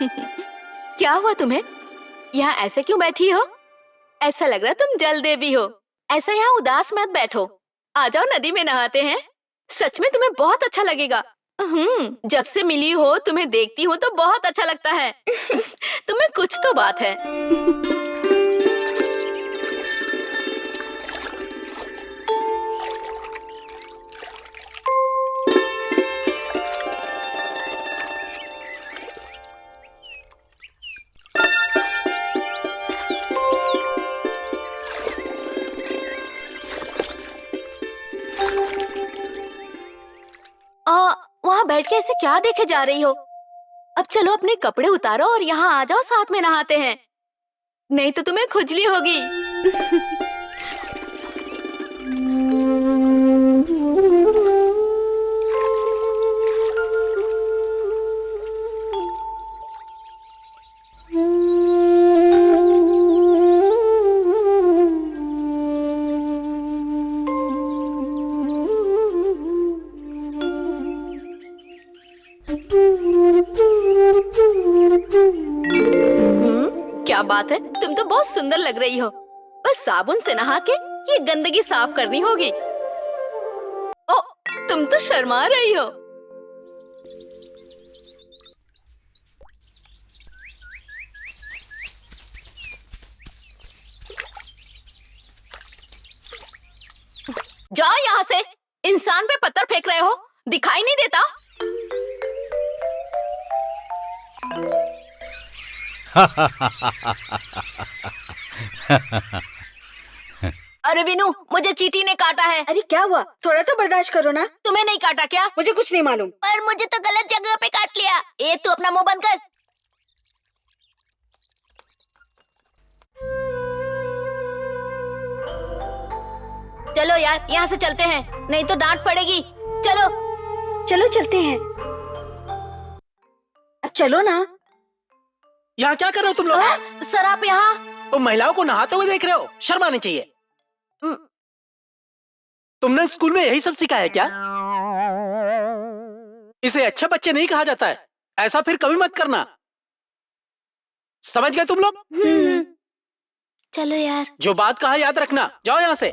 क्या हुआ तुम्हें? यहाँ ऐसे क्यों बैठी हो? ऐसा लग रहा तुम जल देवी हो। ऐसा यहाँ उदास मत बैठो, आ जाओ नदी में नहाते हैं। सच में तुम्हें बहुत अच्छा लगेगा। जब से मिली हो तुम्हें देखती हूँ तो बहुत अच्छा लगता है। तुम्हें कुछ तो बात है। वहाँ बैठ के ऐसे क्या देखे जा रही हो? अब चलो अपने कपड़े उतारो और यहाँ आ जाओ, साथ में नहाते हैं। नहीं तो तुम्हें खुजली होगी। क्या बात है, तुम तो बहुत सुंदर लग रही हो। बस साबुन से नहा के ये गंदगी साफ करनी होगी। ओ, तुम तो शर्मा रही हो। जाओ यहाँ से। इंसान पे पत्थर फेंक रहे हो, दिखाई नहीं देता? अरे विनू, मुझे चींटी ने काटा है। अरे क्या हुआ? थोड़ा तो बर्दाश्त करो ना। तुम्हें नहीं काटा क्या? मुझे कुछ नहीं मालूम। पर मुझे तो गलत जगह पे काट लिया। ए, तू अपना मुंह बंद कर। चलो यार, यहाँ से चलते हैं, नहीं तो डांट पड़ेगी। चलो चलो चलते हैं। अब चलो ना। यहाँ क्या कर रहे हो तुम लोग? सर आप यहाँ? तुम महिलाओं को नहाते हुए देख रहे हो? शर्म आनी चाहिए। तुमने स्कूल में यही सब सिखाया क्या? इसे अच्छे बच्चे नहीं कहा जाता है। ऐसा फिर कभी मत करना, समझ गए तुम लोग? चलो यार। जो बात कहा याद रखना। जाओ यहाँ से,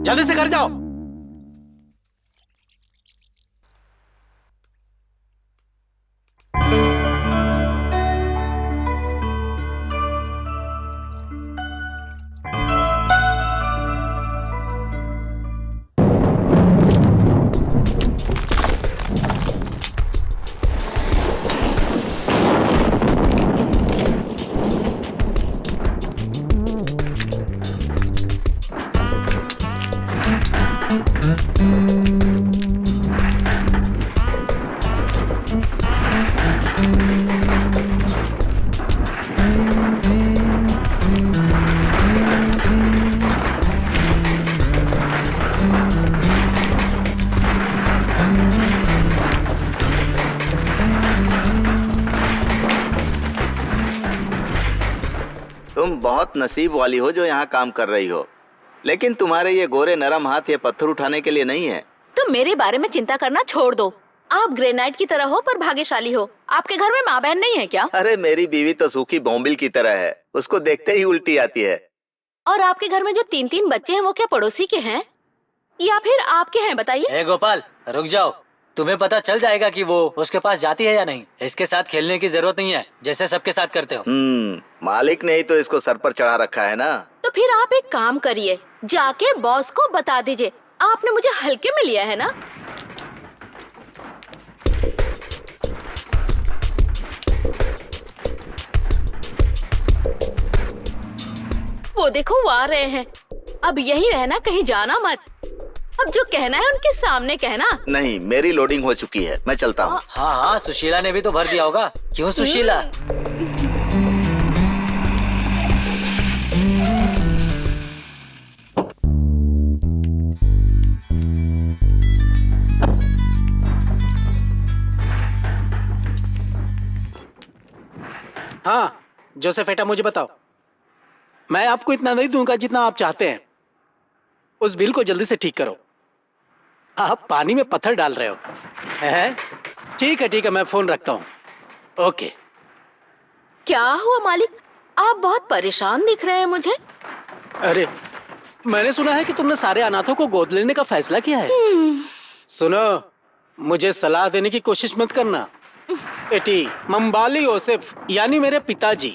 जल्दी से घर जाओ। तुम बहुत नसीब वाली हो जो यहाँ काम कर रही हो, लेकिन तुम्हारे ये गोरे नरम हाथ ये पत्थर उठाने के लिए नहीं है। तुम मेरे बारे में चिंता करना छोड़ दो। आप ग्रेनाइट की तरह हो पर भाग्यशाली हो। आपके घर में माँ बहन नहीं है क्या? अरे मेरी बीवी तो सूखी बोम्बिल की तरह है, उसको देखते ही उल्टी आती है। और आपके घर में जो 3-3 बच्चे हैं वो क्या पड़ोसी के हैं या फिर आपके हैं? बताइए। ए गोपाल, रुक जाओ। तुम्हें पता चल जाएगा कि वो उसके पास जाती है या नहीं। इसके साथ खेलने की जरूरत नहीं है, जैसे सबके साथ करते हो। मालिक ने ही तो इसको सर पर चढ़ा रखा है ना। तो फिर आप एक काम करिए, जाके बॉस को बता दीजिए आपने मुझे हल्के में लिया है ना। वो देखो वो आ रहे हैं। अब यही रहना, कहीं जाना मत। अब जो कहना है उनके सामने कहना। नहीं, मेरी लोडिंग हो चुकी है, मैं चलता हूँ। हाँ हाँ, सुशीला ने भी तो भर दिया होगा। क्यों सुशीला? हाँ जोसेफेटा, मुझे बताओ। मैं आपको इतना नहीं दूंगा जितना आप चाहते हैं। उस बिल को जल्दी से ठीक करो। आप पानी में पत्थर डाल रहे हो। ठीक है, मैं फोन रखता हूँ। ओके। क्या हुआ मालिक? आप बहुत परेशान दिख रहे हैं मुझे। अरे, मैंने सुना है कि तुमने सारे अनाथों को गोद लेने का फैसला किया है। सुनो, मुझे सलाह देने की कोशिश मत करना। बेटी, मम्बाली योसेफ यानी मेरे पिताजी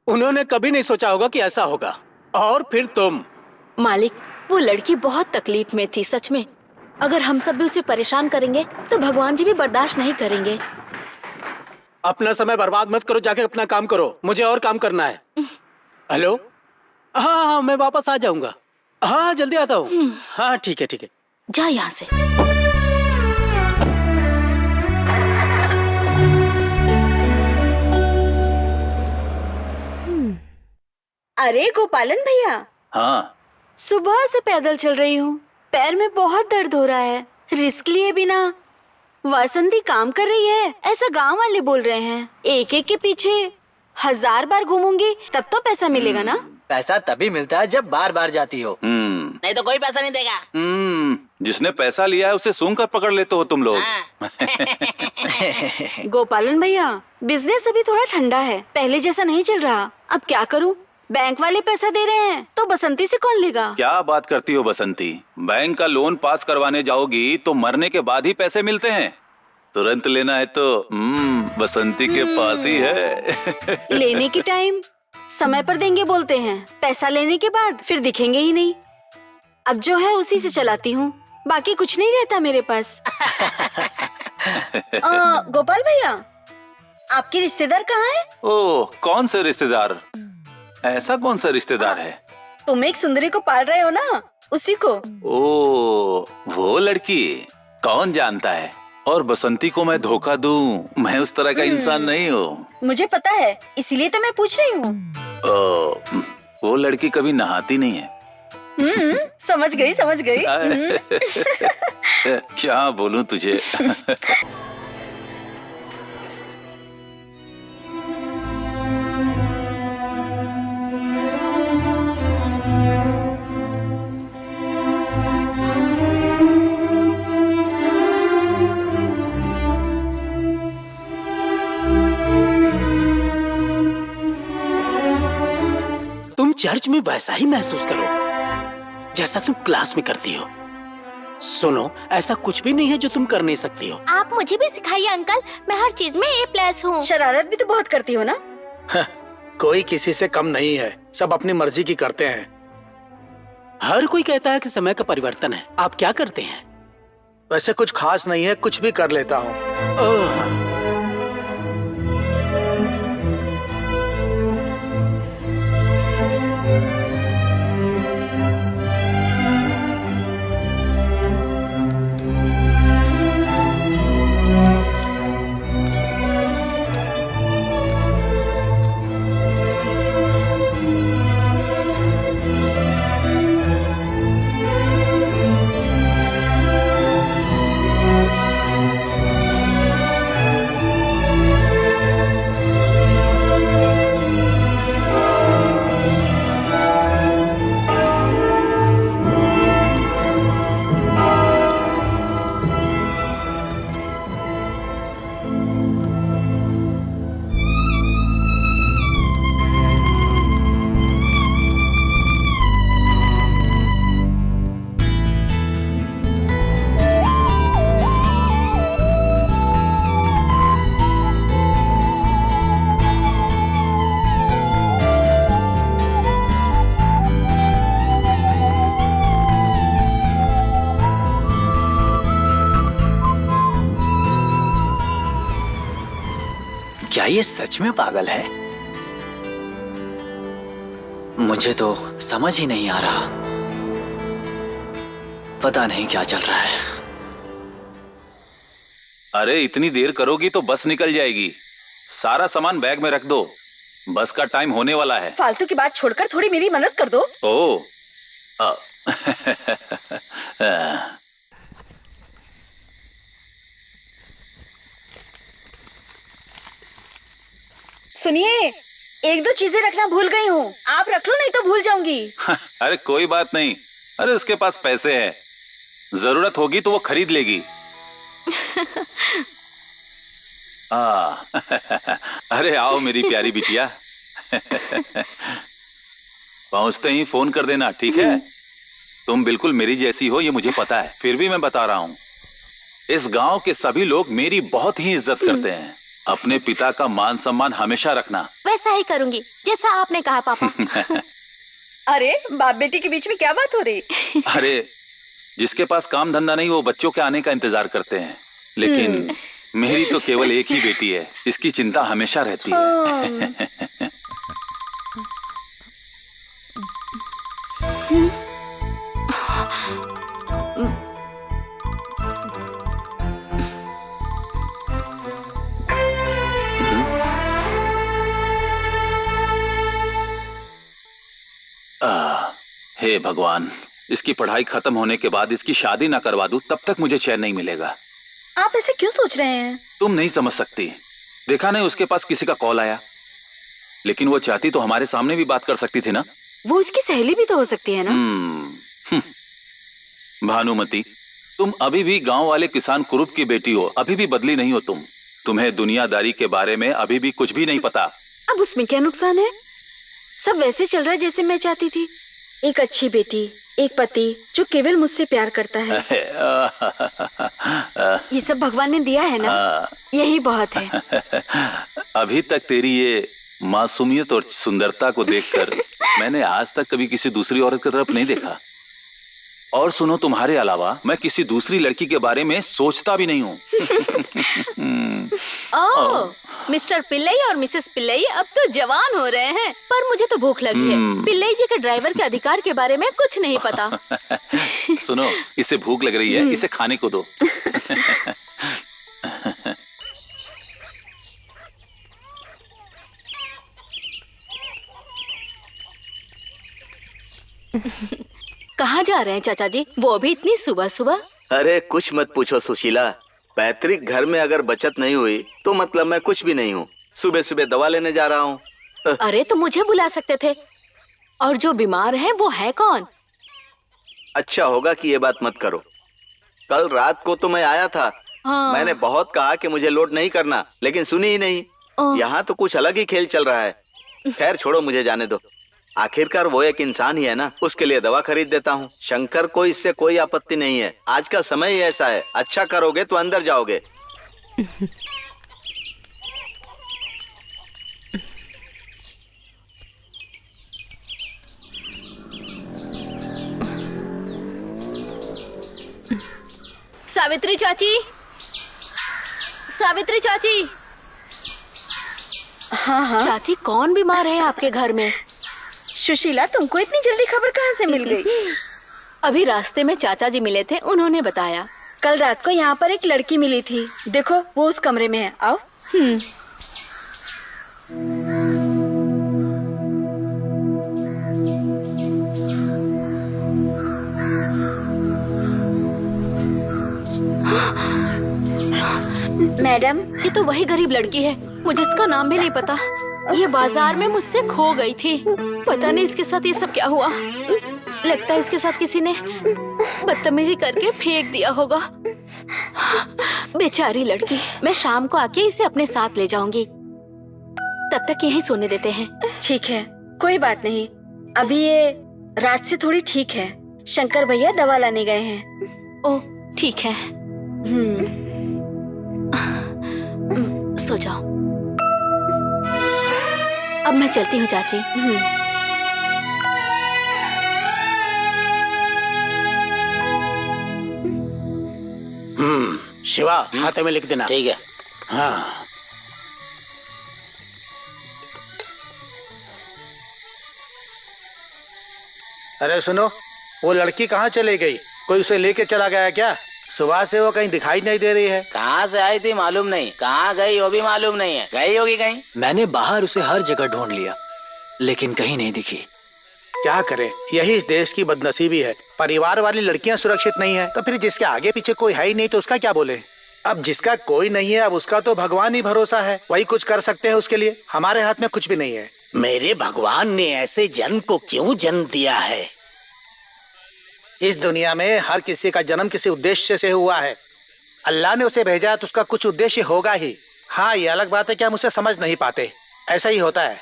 उन्होंने कभी नहीं सोचा होगा कि ऐसा होगा। और फिर तुम। मालिक, वो लड़की बहुत तकलीफ में थी सच में। अगर हम सब भी उसे परेशान करेंगे तो भगवान जी भी बर्दाश्त नहीं करेंगे। अपना समय बर्बाद मत करो, जाके अपना काम करो, मुझे और काम करना है। हेलो, हाँ हाँ, मैं वापस आ जाऊंगा। हाँ, जल्दी आता हूँ। हाँ, ठीक है ठीक है। जा यहाँ से। अरे गोपालन भैया, हाँ, सुबह से पैदल चल रही हूँ, पैर में बहुत दर्द हो रहा है। रिस्क लिए बिना वासंती काम कर रही है ऐसा गांव वाले बोल रहे हैं। एक एक के पीछे 1000 बार घूमूंगी तब तो पैसा मिलेगा ना। पैसा तभी मिलता है जब बार बार जाती हो। नहीं तो कोई पैसा नहीं देगा। जिसने पैसा लिया है उसे सूंघ कर पकड़ लेते हो तुम लोग। गोपालन भैया, बिजनेस अभी थोड़ा ठंडा है, पहले जैसा नहीं चल रहा। अब क्या करूं? बैंक वाले पैसा दे रहे हैं तो बसंती से कौन लेगा? क्या बात करती हो बसंती, बैंक का लोन पास करवाने जाओगी तो मरने के बाद ही पैसे मिलते हैं। तुरंत लेना है तो बसंती के पास ही है। लेने के टाइम समय पर देंगे बोलते हैं, पैसा लेने के बाद फिर दिखेंगे ही नहीं। अब जो है उसी से चलाती हूँ, बाकी कुछ नहीं रहता मेरे पास। गोपाल भैया, आपके रिश्तेदार कहाँ है? ओह, कौन से रिश्तेदार? ऐसा कौन सा रिश्तेदार है? तुम एक सुंदरी को पाल रहे हो ना, उसी को। ओह, वो लड़की, कौन जानता है। और बसंती को मैं धोखा दूं, मैं उस तरह का इंसान नहीं हूँ। मुझे पता है, इसीलिए तो मैं पूछ रही हूँ। वो लड़की कभी नहाती नहीं है। समझ गई समझ गई। क्या बोलूं तुझे। तुम चर्च में वैसा ही महसूस करो जैसा तुम क्लास में करती हो। सुनो, ऐसा कुछ भी नहीं है जो तुम कर नहीं सकती हो। आप मुझे भी सिखाइए अंकल, मैं हर चीज में A+ हूँ। शरारत भी तो बहुत करती हो ना। कोई किसी से कम नहीं है, सब अपनी मर्जी की करते हैं। हर कोई कहता है कि समय का परिवर्तन है। आप क्या करते हैं? वैसे कुछ खास नहीं है, कुछ भी कर लेता हूँ। ओह, क्या ये सच में पागल है? मुझे तो समझ ही नहीं आ रहा। पता नहीं क्या चल रहा है। अरे, इतनी देर करोगी तो बस निकल जाएगी। सारा सामान बैग में रख दो, बस का टाइम होने वाला है। फालतू की बात छोड़कर थोड़ी मेरी मदद कर दो। ओह, सुनिए, 1-2 चीजें रखना भूल गई हूँ, आप रख लो नहीं तो भूल जाऊंगी। अरे कोई बात नहीं। अरे उसके पास पैसे हैं, जरूरत होगी तो वो खरीद लेगी। अरे आओ मेरी प्यारी बिटिया। पहुंचते ही फोन कर देना, ठीक है? तुम बिल्कुल मेरी जैसी हो ये मुझे पता है, फिर भी मैं बता रहा हूँ, इस गांव के सभी लोग मेरी बहुत ही इज्जत करते हैं। अपने पिता का मान सम्मान हमेशा रखना। वैसा ही करूंगी जैसा आपने कहा पापा। अरे बाप बेटी के बीच में क्या बात हो रही? अरे जिसके पास काम धंधा नहीं वो बच्चों के आने का इंतजार करते हैं, लेकिन मेरी तो केवल एक ही बेटी है, इसकी चिंता हमेशा रहती है। हे भगवान, इसकी पढ़ाई खत्म होने के बाद इसकी शादी ना करवा दूं तब तक मुझे चैन नहीं मिलेगा। आप ऐसे क्यों सोच रहे हैं? तुम नहीं समझ सकती। देखा नहीं उसके पास किसी का कॉल आया, लेकिन वो चाहती तो हमारे सामने भी बात कर सकती थी ना। वो उसकी सहेली भी तो हो सकती है ना। भानुमति, तुम अभी भी गांव वाले किसान कुरूप की बेटी हो, अभी भी बदली नहीं हो तुम। तुम्हें दुनियादारी के बारे में अभी भी कुछ भी नहीं पता। अब उसमें क्या नुकसान है? सब वैसे चल रहा है जैसे मैं चाहती थी। एक अच्छी बेटी, एक पति जो केवल मुझसे प्यार करता है। ये सब भगवान ने दिया है ना, यही बहुत है। अभी तक तेरी ये मासूमियत और सुंदरता को देखकर मैंने आज तक कभी किसी दूसरी औरत की तरफ नहीं देखा। और सुनो, तुम्हारे अलावा मैं किसी दूसरी लड़की के बारे में सोचता भी नहीं हूँ। ओह, मिस्टर पिल्लई और मिसेस पिल्लई अब तो जवान हो रहे हैं, पर मुझे तो भूख लगी है। पिल्लई जी के ड्राइवर के अधिकार के बारे में कुछ नहीं पता। सुनो, इसे भूख लग रही है, इसे खाने को दो। कहाँ जा रहे हैं चाचा जी, वो भी इतनी सुबह सुबह? अरे कुछ मत पूछो सुशीला, पैतृक घर में अगर बचत नहीं हुई तो मतलब मैं कुछ भी नहीं हूँ। सुबह सुबह दवा लेने जा रहा हूँ। अरे तो मुझे बुला सकते थे। और जो बीमार है वो है कौन? अच्छा होगा कि ये बात मत करो। कल रात को तो मैं आया था। हाँ। मैंने बहुत कहा कि मुझे लोड नहीं करना, लेकिन सुनी ही नहीं। यहाँ तो कुछ अलग ही खेल चल रहा है। खैर छोड़ो, मुझे जाने दो। आखिरकार वो एक इंसान ही है ना, उसके लिए दवा खरीद देता हूँ। शंकर को इससे कोई आपत्ति नहीं है। आज का समय ही ऐसा है, अच्छा करोगे तो अंदर जाओगे। सावित्री चाची, सावित्री चाची। हाँ हाँ। चाची, कौन बीमार है आपके घर में? सुशीला, तुमको इतनी जल्दी खबर कहाँ से मिल गई? अभी रास्ते में चाचा जी मिले थे, उन्होंने बताया। कल रात को यहाँ पर एक लड़की मिली थी। देखो वो उस कमरे में है, आओ। मैडम, ये तो वही गरीब लड़की है, मुझे इसका नाम भी नहीं पता। ये बाजार में मुझसे खो गई थी। पता नहीं इसके साथ ये सब क्या हुआ। लगता है इसके साथ किसी ने बदतमीजी करके फेंक दिया होगा। बेचारी लड़की। मैं शाम को आके इसे अपने साथ ले जाऊंगी, तब तक यहीं सोने देते हैं। ठीक है, कोई बात नहीं। अभी ये रात से थोड़ी ठीक है। शंकर भैया दवा लाने गए हैं। ओह ठीक है, सो जाओ। अब मैं चलती हूँ चाची। शिवा, खाते में लिख देना। ठीक है। हाँ। अरे सुनो, वो लड़की कहाँ चली गई? कोई उसे लेके चला गया क्या? सुबह से वो कहीं दिखाई नहीं दे रही है। कहाँ से आई थी मालूम नहीं, कहाँ गई वो भी मालूम नहीं है। गई होगी कहीं। मैंने बाहर उसे हर जगह ढूंढ लिया, लेकिन कहीं नहीं दिखी। क्या करें, यही इस देश की बदनसीबी है। परिवार वाली लड़कियां सुरक्षित नहीं है, तो फिर जिसके आगे पीछे कोई है ही नहीं तो उसका क्या बोले। अब जिसका कोई नहीं है, अब उसका तो भगवान ही भरोसा है, वही कुछ कर सकते हैं उसके लिए। हमारे हाथ में कुछ भी नहीं है। मेरे भगवान ने ऐसे जन्म को क्यों जन्म दिया है? इस दुनिया में हर किसी का जन्म किसी उद्देश्य से हुआ है। अल्लाह ने उसे भेजा है तो उसका कुछ उद्देश्य होगा ही। हाँ, ये अलग बात है कि हम उसे समझ नहीं पाते, ऐसा ही होता है।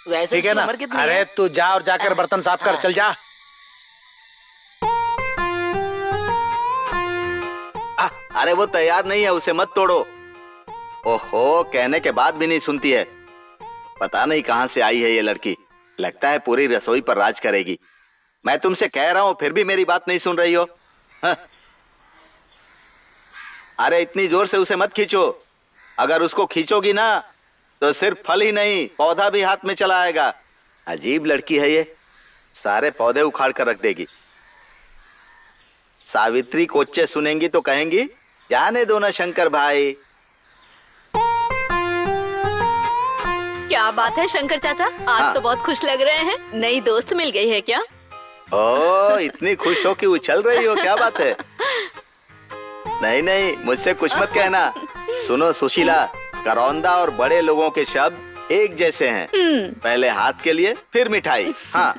वैसे ठीक है उसकी ना? उम्र कितनी अरे है? तू जा और जाकर बर्तन साफ कर, चल जा। अरे वो तैयार नहीं है, उसे मत तोड़ो। ओहो, कहने के बाद भी नहीं सुनती है। पता नहीं कहाँ से आई है ये लड़की। लगता है पूरी रसोई पर राज करेगी। मैं तुमसे कह रहा हूँ फिर भी मेरी बात नहीं सुन रही हो। हाँ। अरे इतनी जोर से उसे मत खींचो। अगर उसको खींचोगी ना तो सिर्फ फल ही नहीं पौधा भी हाथ में चला आएगा। अजीब लड़की है ये, सारे पौधे उखाड़ कर रख देगी। सावित्री कोच्चे सुनेंगी तो कहेंगी जाने दो ना शंकर भाई। क्या बात है शंकर चाचा, आज हाँ। तो बहुत खुश लग रहे हैं। नई दोस्त मिल गई है क्या? ओ, इतनी खुश हो कि उछल रही हो, क्या बात है? नहीं नहीं, मुझसे कुछ मत कहना। सुनो सुशीला, करौंदा और बड़े लोगों के शब्द एक जैसे हैं। पहले हाथ के लिए फिर मिठाई। हाँ,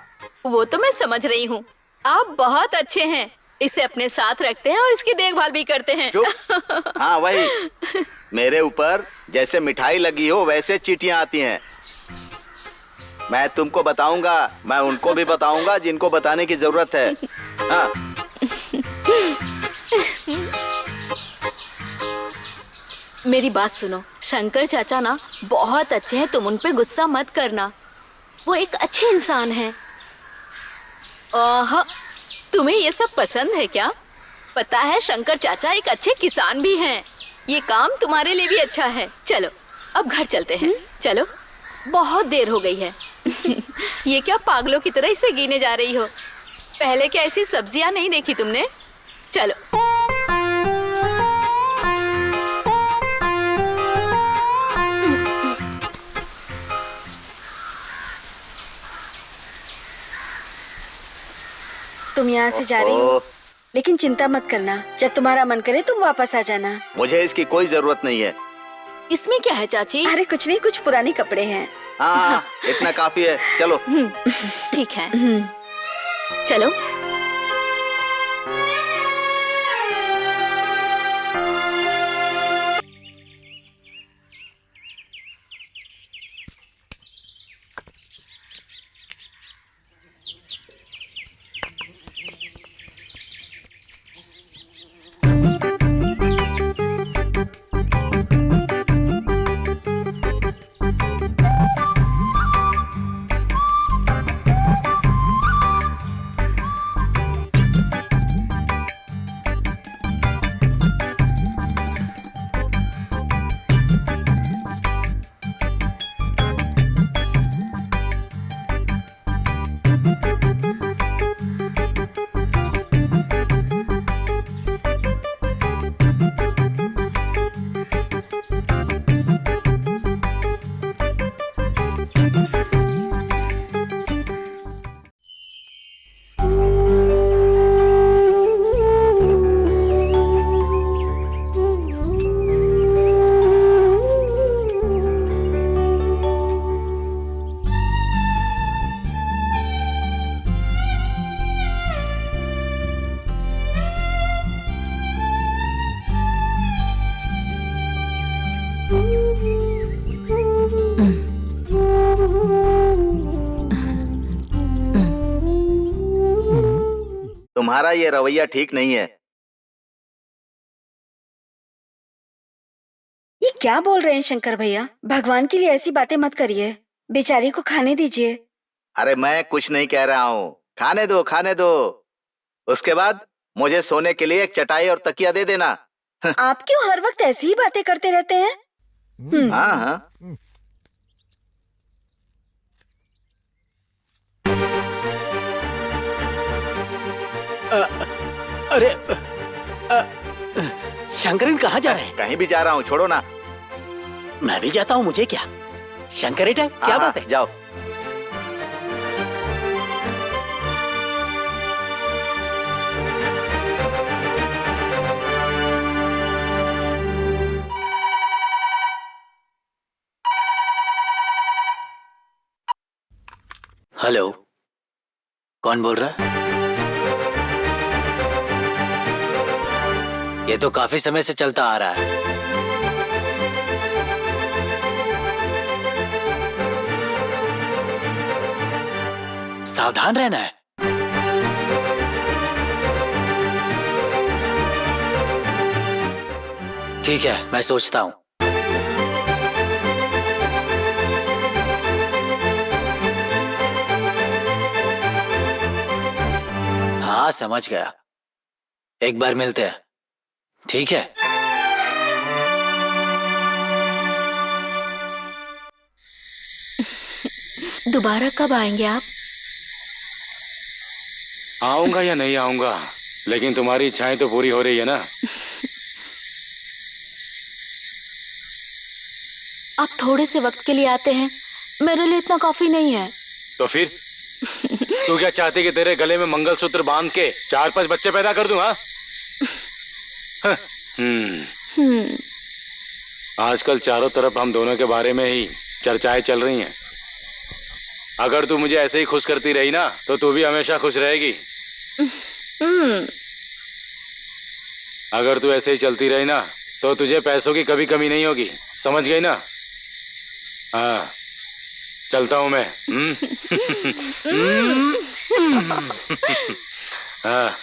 वो तो मैं समझ रही हूँ। आप बहुत अच्छे हैं, इसे अपने साथ रखते हैं और इसकी देखभाल भी करते हैं। चुप। हाँ वही, मेरे ऊपर जैसे मिठाई लगी हो वैसे चींटियां आती हैं। मैं तुमको बताऊंगा, मैं उनको भी बताऊंगा जिनको बताने की जरूरत है। हाँ। मेरी बात सुनो, शंकर चाचा ना बहुत अच्छे हैं, तुम उन पे गुस्सा मत करना। वो एक अच्छे इंसान हैं। तुम्हें ये सब पसंद है क्या? पता है शंकर चाचा एक अच्छे किसान भी हैं। ये काम तुम्हारे लिए भी अच्छा है। चलो अब घर चलते हैं। चलो, बहुत देर हो गई है। ये क्या पागलों की तरह इसे गिने जा रही हो? पहले क्या ऐसी सब्जियां नहीं देखी तुमने? चलो। तुम यहाँ से जा रही हो, ओह, लेकिन चिंता मत करना, जब तुम्हारा मन करे तुम वापस आ जाना। मुझे इसकी कोई जरूरत नहीं है। इसमें क्या है चाची? अरे कुछ नहीं, कुछ पुराने कपड़े हैं। हाँ, इतना काफी है, चलो। ठीक है, चलो। तुम्हारा ये रवैया ठीक नहीं है। ये क्या बोल रहे हैं शंकर भैया? भगवान के लिए ऐसी बातें मत करिए, बेचारी को खाने दीजिए। अरे मैं कुछ नहीं कह रहा हूँ, खाने दो खाने दो। उसके बाद मुझे सोने के लिए एक चटाई और तकिया दे देना। आप क्यों हर वक्त ऐसी ही बातें करते रहते हैं? हाँ हाँ। अरे शंकरन कहाँ जा रहे हैं? कहीं भी जा रहा हूँ, छोड़ो ना। मैं भी जाता हूँ, मुझे क्या? शंकरेटा क्या हाँ, बात है? जाओ। हेलो, कौन बोल रहा है? ये तो काफी समय से चलता आ रहा है। सावधान रहना है। ठीक है, मैं सोचता हूँ। हाँ, समझ गया। एक बार मिलते हैं, ठीक है? दोबारा कब आएंगे आप? आऊंगा या नहीं आऊंगा, लेकिन तुम्हारी इच्छाएं तो पूरी हो रही है ना। आप थोड़े से वक्त के लिए आते हैं, मेरे लिए इतना काफी नहीं है। तो फिर तू क्या चाहती कि तेरे गले में मंगलसूत्र बांध के 4-5 बच्चे पैदा कर दूं? हाँ? आजकल चारों तरफ हम दोनों के बारे में ही चर्चाएं चल रही हैं। अगर तू मुझे ऐसे ही खुश करती रही ना, तो तू भी हमेशा खुश रहेगी। अगर तू ऐसे ही चलती रही ना, तो तुझे पैसों की कभी कमी नहीं होगी। समझ गई ना? हाँ, चलता हूं मैं। हाँ।